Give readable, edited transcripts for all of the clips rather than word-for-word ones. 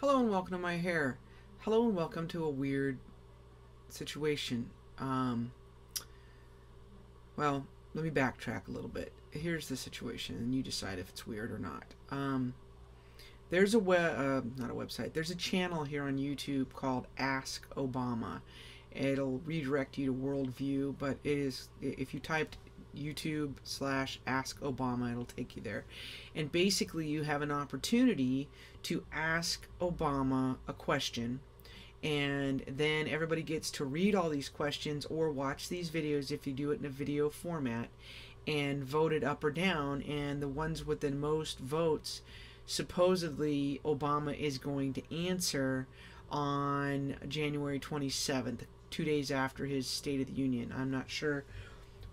Hello and welcome to my hair. Hello and welcome to a weird situation. Well, let me backtrack a little bit. Here's the situation, and you decide if it's weird or not. There's a not a website. There's a channel here on YouTube called Ask Obama. It'll redirect you to Worldview, but it is, if you typed YouTube/Ask Obama, it'll take you there. And basically, you have an opportunity to ask Obama a question, and then everybody gets to read all these questions or watch these videos if you do it in a video format and vote it up or down. And the ones with the most votes, supposedly Obama is going to answer on January 27th, 2 days after his State of the Union. I'm not sure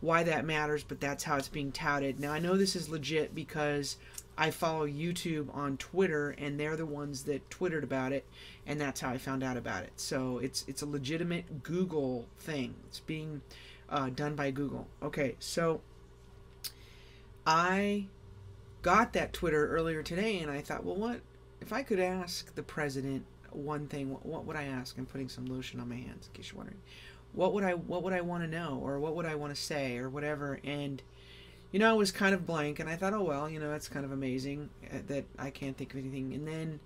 why that matters, but that's how it's being touted. Now, I know this is legit because I follow YouTube on Twitter, and they're the ones that twittered about it, and that's how I found out about it. So it's a legitimate Google thing. It's being done by Google. Okay, so I got that Twitter earlier today, and I thought, well, what if I could ask the president one thing? What would I ask? I'm putting some lotion on my hands, in case you're wondering. What would I want to know, or what would I want to say, or whatever? And I was kind of blank, and I thought, oh well, that's kind of amazing that I can't think of anything. And then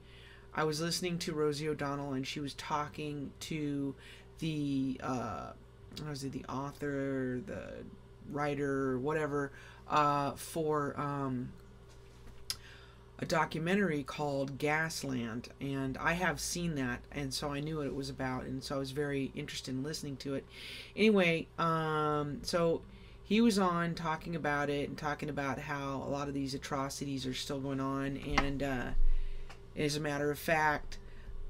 I was listening to Rosie O'Donnell, and she was talking to the the author, the writer, whatever, for a documentary called Gasland, and I have seen that, and so I knew what it was about, and so I was very interested in listening to it. Anyway, so he was on talking about it and talking about how a lot of these atrocities are still going on, and as a matter of fact,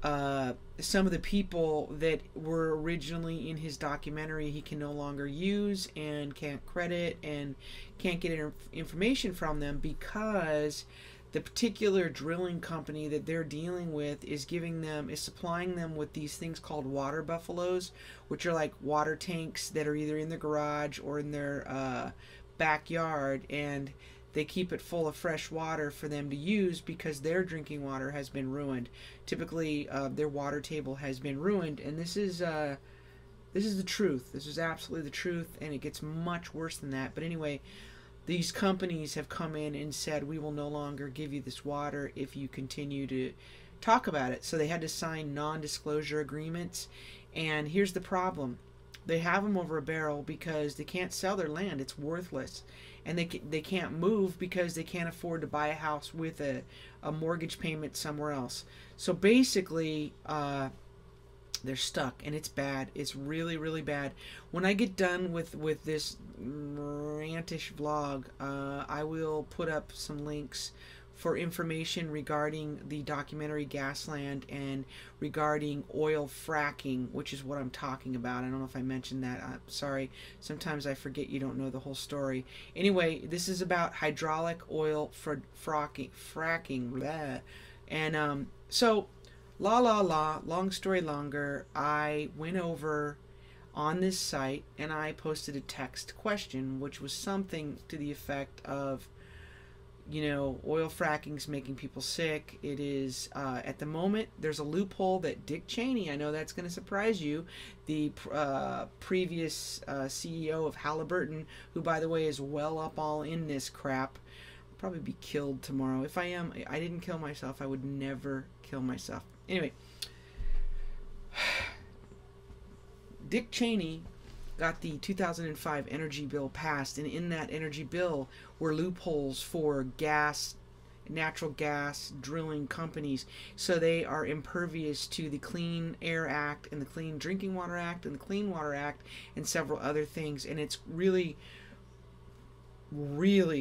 some of the people that were originally in his documentary he can no longer use and can't credit and can't get information from them because the particular drilling company that they're dealing with is supplying them with these things called water buffaloes, which are like water tanks that are either in the garage or in their backyard, and they keep it full of fresh water for them to use because their drinking water has been ruined. Typically, their water table has been ruined, and this is the truth. This is absolutely the truth, and it gets much worse than that. But anyway, these companies have come in and said, we will no longer give you this water if you continue to talk about it. So they had to sign non-disclosure agreements. And here's the problem. They have them over a barrel because they can't sell their land. It's worthless. And they can't move because they can't afford to buy a house with a mortgage payment somewhere else. So basically, they're stuck, and it's bad. It's really, really bad. When I get done with this rantish vlog, I will put up some links for information regarding the documentary Gasland and regarding oil fracking, which is what I'm talking about. I don't know if I mentioned that. I'm sorry. Sometimes I forget you don't know the whole story. Anyway, this is about hydraulic oil fracking. Blah. And so long story longer, I went over on this site and I posted a text question, which was something to the effect of, oil fracking's making people sick. It is, at the moment, there's a loophole that Dick Cheney, I know that's going to surprise you, the previous CEO of Halliburton, who, by the way, is well up all in this crap. I'll probably be killed tomorrow. If I am, I didn't kill myself. I would never kill myself. Anyway, Dick Cheney got the 2005 energy bill passed, and in that energy bill were loopholes for natural gas drilling companies, so they are impervious to the Clean Air Act and the Clean Drinking Water Act and the Clean Water Act and several other things. And it's really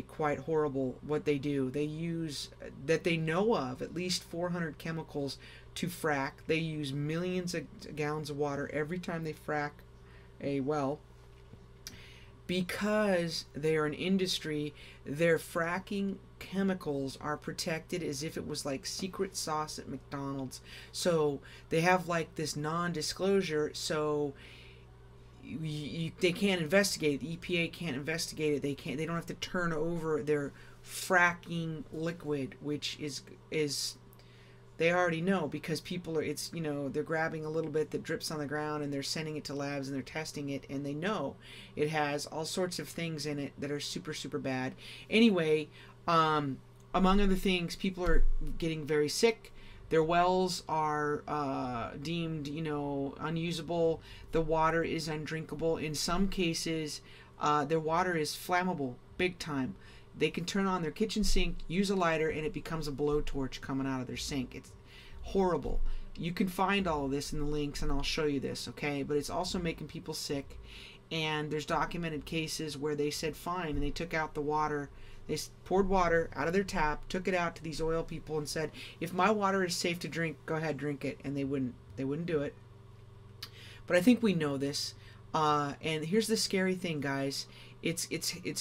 quite horrible what they do. They use, that they know of, at least 400 chemicals to frack. They use millions of gallons of water every time they frack a well. Because they are an industry, their fracking chemicals are protected as if it was like secret sauce at McDonald's. So they have like this non-disclosure, so they can't investigate it. The EPA can't investigate it. They don't have to turn over their fracking liquid, which is They already know because people are, it's, they're grabbing a little bit that drips on the ground and they're sending it to labs and they're testing it, and they know it has all sorts of things in it that are super, super bad. Anyway, among other things, people are getting very sick. Their wells are deemed, unusable. The water is undrinkable. In some cases, their water is flammable, big time. They can turn on their kitchen sink, use a lighter, and it becomes a blowtorch coming out of their sink. It's horrible. You can find all of this in the links, and I'll show you this, okay? But it's also making people sick. And there's documented cases where they said fine, and they took out the water. They poured water out of their tap, took it out to these oil people, and said, if my water is safe to drink, go ahead, drink it. And they wouldn't do it. But I think we know this. And here's the scary thing, guys. It's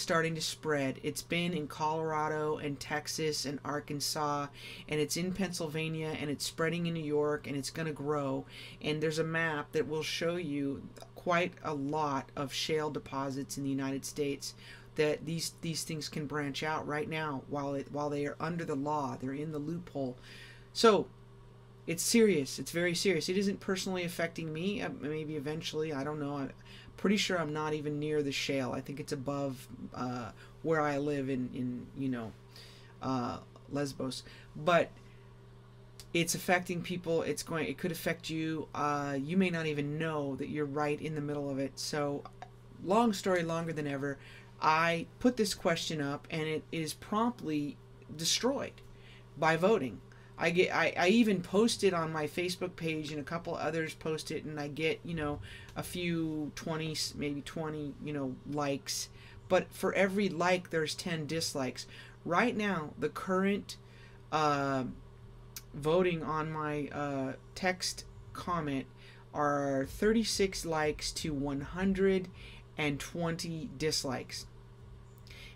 starting to spread. It's been in Colorado and Texas and Arkansas, and it's in Pennsylvania, and it's spreading in New York, and it's going to grow. And there's a map that will show you quite a lot of shale deposits in the United States, that these things can branch out right now while they are under the law. They're in the loophole. So it's serious. It's very serious. It isn't personally affecting me. Maybe eventually. I don't know. I'm pretty sure I'm not even near the shale. I think it's above where I live in Lesbos. But it's affecting people. It could affect you. You may not even know that you're right in the middle of it. So, long story longer than ever, I put this question up, and it is promptly destroyed by voting. I even posted on my Facebook page, and a couple others post it, and I get, a few 20, maybe 20, likes. But for every like, there's 10 dislikes. Right now, the current voting on my text comment are 36 likes to 120 dislikes.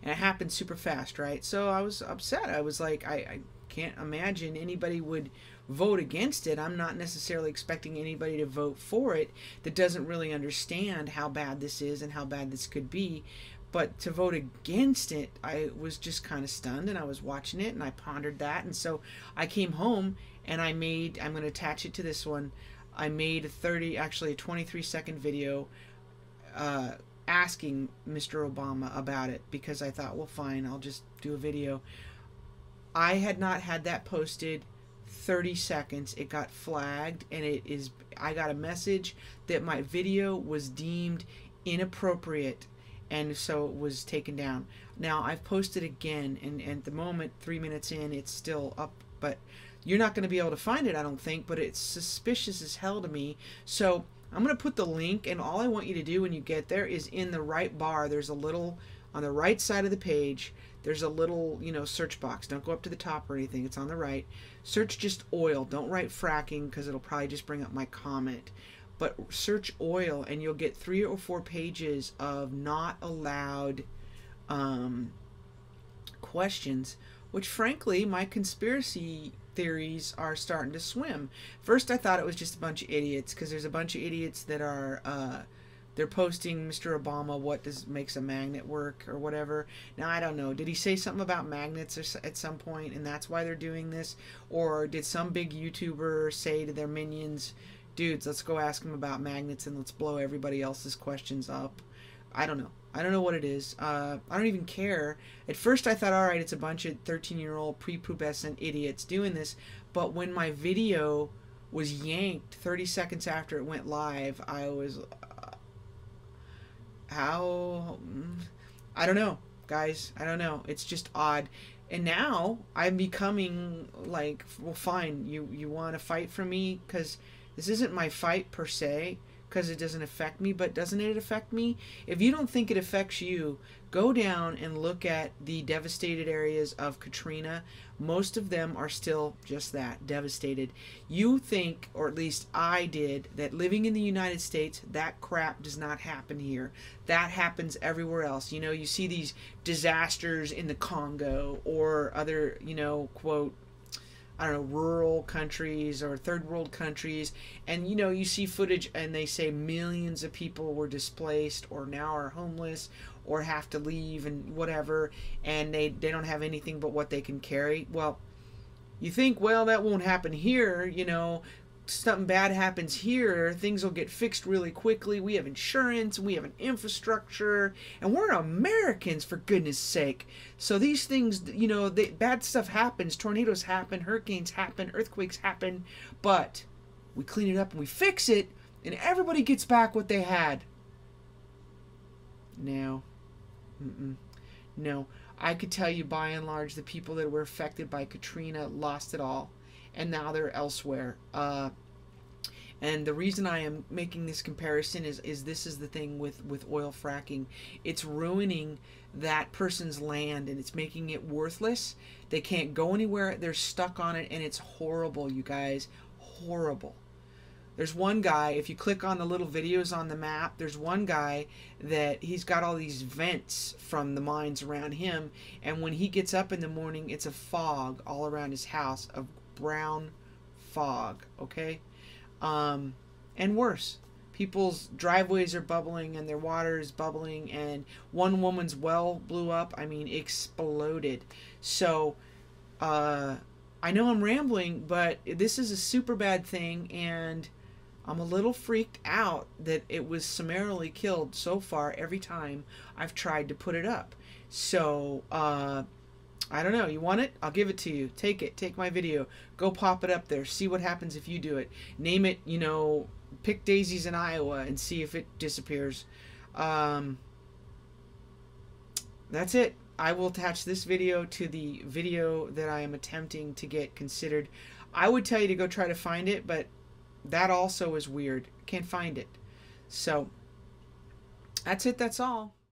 And it happened super fast, right? So I was upset. I was like, I can't imagine anybody would vote against it. I'm not necessarily expecting anybody to vote for it that doesn't really understand how bad this is and how bad this could be. But to vote against it, I was just kind of stunned, and I was watching it, and I pondered that. And so I came home, and I'm going to attach it to this one. I made a 23-second video asking Mr. Obama about it, because I thought, well, fine, I'll just do a video. I had not had that posted 30 seconds. It got flagged, and I got a message that my video was deemed inappropriate, and so it was taken down. Now I've posted again, and at the moment, 3 minutes in, it's still up, but you're not going to be able to find it, I don't think, but it's suspicious as hell to me. So I'm going to put the link, and all I want you to do when you get there is in the right bar, there's a little, on the right side of the page, there's a little, search box. Don't go up to the top or anything. It's on the right. Search just oil. Don't write fracking, because it'll probably just bring up my comment. But search oil, and you'll get 3 or 4 pages of not allowed questions, which frankly, my conspiracy theories are starting to swim. First, I thought it was just a bunch of idiots, because there's a bunch of idiots that are they're posting, Mr. Obama, what makes a magnet work or whatever. Now, I don't know. Did he say something about magnets at some point, and that's why they're doing this? Or did some big YouTuber say to their minions, dudes, let's go ask him about magnets and let's blow everybody else's questions up? I don't know. I don't know what it is. I don't even care. At first I thought, all right, it's a bunch of 13-year-old prepubescent idiots doing this. But when my video was yanked 30 seconds after it went live, I was... how... I don't know, guys. I don't know. It's just odd. And now I'm becoming like, well, fine. You want to fight for me? Because this isn't my fight per se, because it doesn't affect me, but doesn't it affect me? If you don't think it affects you, go down and look at the devastated areas of Katrina. Most of them are still just that, devastated. You think, or at least I did, that living in the United States, that crap does not happen here. That happens everywhere else. You see these disasters in the Congo or other, quote, I don't know, rural countries or third world countries, and you see footage and they say millions of people were displaced or now are homeless or have to leave and whatever, and they don't have anything but what they can carry. Well, You think, well, that won't happen here, something bad happens here, things will get fixed really quickly. We have insurance, we have an infrastructure, and we're Americans, for goodness sake. So these things, bad stuff happens. Tornadoes happen, hurricanes happen, earthquakes happen, but we clean it up and we fix it, and everybody gets back what they had. No. No. I could tell you, by and large, the people that were affected by Katrina lost it all, and now they're elsewhere. And the reason I am making this comparison is this is the thing with oil fracking. It's ruining that person's land, and it's making it worthless. They can't go anywhere. They're stuck on it, and it's horrible, you guys. Horrible. There's one guy, if you click on the little videos on the map, there's one guy that he's got all these vents from the mines around him, and when he gets up in the morning, it's a fog all around his house, of brown fog, okay? And worse, people's driveways are bubbling and their water is bubbling, and one woman's well blew up, I mean, exploded. So, I know I'm rambling, but this is a super bad thing, and I'm a little freaked out that it was summarily killed so far every time I've tried to put it up. So, I don't know. You want it? I'll give it to you. Take it. Take my video. Go pop it up there. See what happens if you do it. Name it, pick daisies in Iowa and see if it disappears. That's it. I will attach this video to the video that I am attempting to get considered. I would tell you to go try to find it, but that also is weird. Can't find it. So, that's it. That's all.